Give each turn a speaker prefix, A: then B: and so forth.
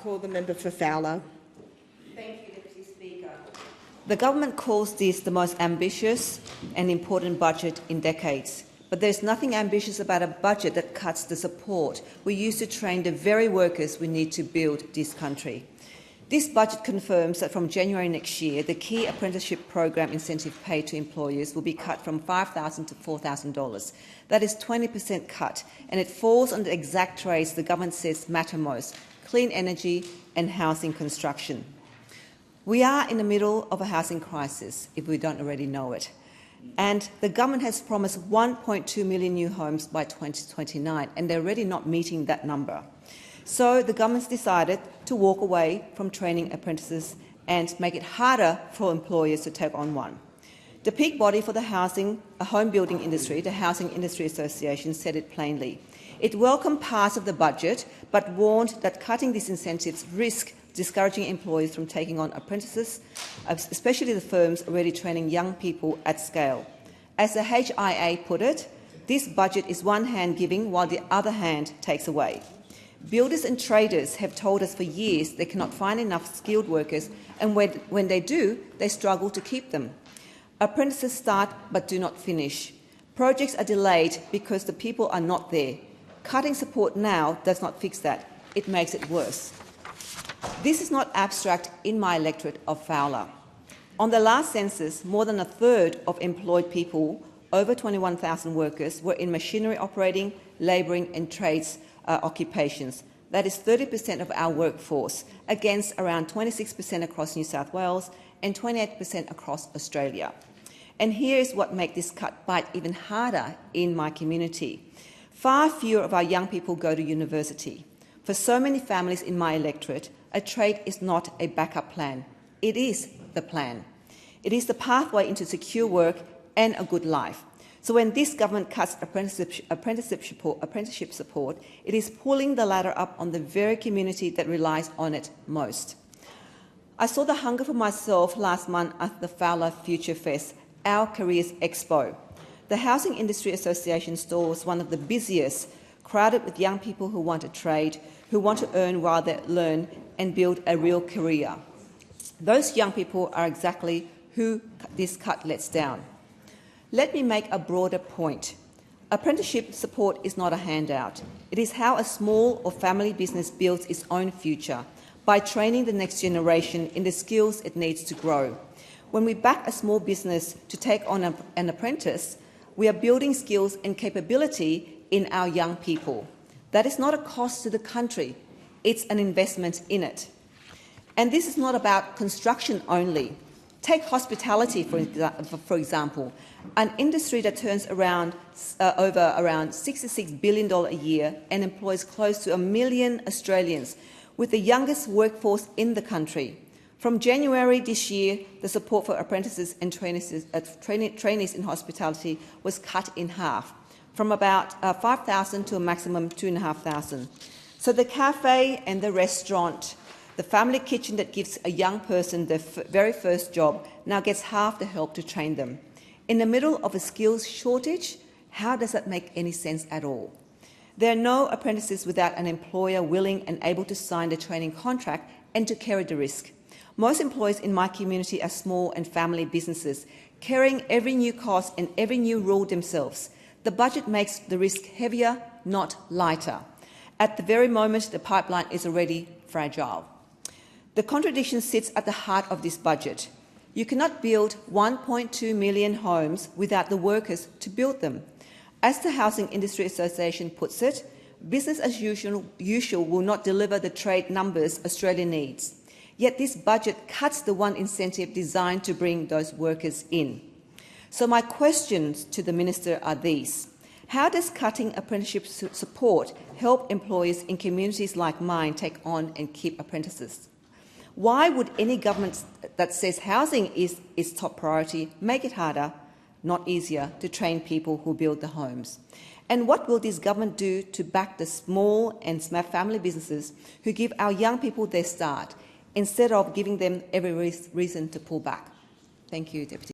A: call the member for Fowler.
B: Thank you, Deputy Speaker. The government calls this the most ambitious and important budget in decades. But there's nothing ambitious about a budget that cuts the support we use to train the very workers we need to build this country. This budget confirms that from January next year, the key apprenticeship program incentive pay to employers will be cut from $5,000 to $4,000. That is 20% cut, and it falls on the exact trades the government says matter most: clean energy and housing construction. We are in the middle of a housing crisis, if we don't already know it. And the government has promised 1.2 million new homes by 2029, and they're already not meeting that number. So the government's decided to walk away from training apprentices and make it harder for employers to take on one. The peak body for the home building industry, the Housing Industry Association, said it plainly. It welcomed parts of the budget, but warned that cutting these incentives risk discouraging employers from taking on apprentices, especially the firms already training young people at scale. As the HIA put it, this budget is one hand giving while the other hand takes away. Builders and traders have told us for years they cannot find enough skilled workers, and when they do, they struggle to keep them. Apprentices start but do not finish. Projects are delayed because the people are not there. Cutting support now does not fix that. It makes it worse. This is not abstract in my electorate of Fowler. On the last census, more than a third of employed people, over 21,000 workers, were in machinery operating, labouring and trades occupations. That is 30% of our workforce, against around 26% across New South Wales and 28% across Australia. And here's what makes this cut bite even harder in my community. Far fewer of our young people go to university. For so many families in my electorate, a trade is not a backup plan. It is the plan. It is the pathway into secure work and a good life. So when this government cuts apprenticeship support, it is pulling the ladder up on the very community that relies on it most. I saw the hunger for myself last month at the Fowler Future Fest, our Careers Expo. The Housing Industry Association store was one of the busiest, crowded with young people who want a trade, who want to earn while they learn and build a real career. Those young people are exactly who this cut lets down. Let me make a broader point. Apprenticeship support is not a handout. It is how a small or family business builds its own future, by training the next generation in the skills it needs to grow. When we back a small business to take on an apprentice, we are building skills and capability in our young people. That is not a cost to the country. It's an investment in it. And this is not about construction only. Take hospitality, for example, an industry that turns over around $66 billion a year and employs close to 1 million Australians, with the youngest workforce in the country. From January this year, the support for apprentices and trainees in hospitality was cut in half, from about 5,000 to a maximum 2,500. So the cafe and the restaurant, the family kitchen that gives a young person their very first job, now gets half the help to train them. In the middle of a skills shortage, how does that make any sense at all? There are no apprentices without an employer willing and able to sign the training contract and to carry the risk. Most employers in my community are small and family businesses, carrying every new cost and every new rule themselves. The budget makes the risk heavier, not lighter. At the very moment, the pipeline is already fragile. The contradiction sits at the heart of this budget. You cannot build 1.2 million homes without the workers to build them. As the Housing Industry Association puts it, business as usual will not deliver the trade numbers Australia needs. Yet this budget cuts the one incentive designed to bring those workers in. So my questions to the Minister are these. How does cutting apprenticeship support help employers in communities like mine take on and keep apprentices? Why would any government that says housing is its top priority make it harder, not easier, to train people who build the homes? And what will this government do to back the small and family businesses who give our young people their start, instead of giving them every reason to pull back? Thank you, Deputy.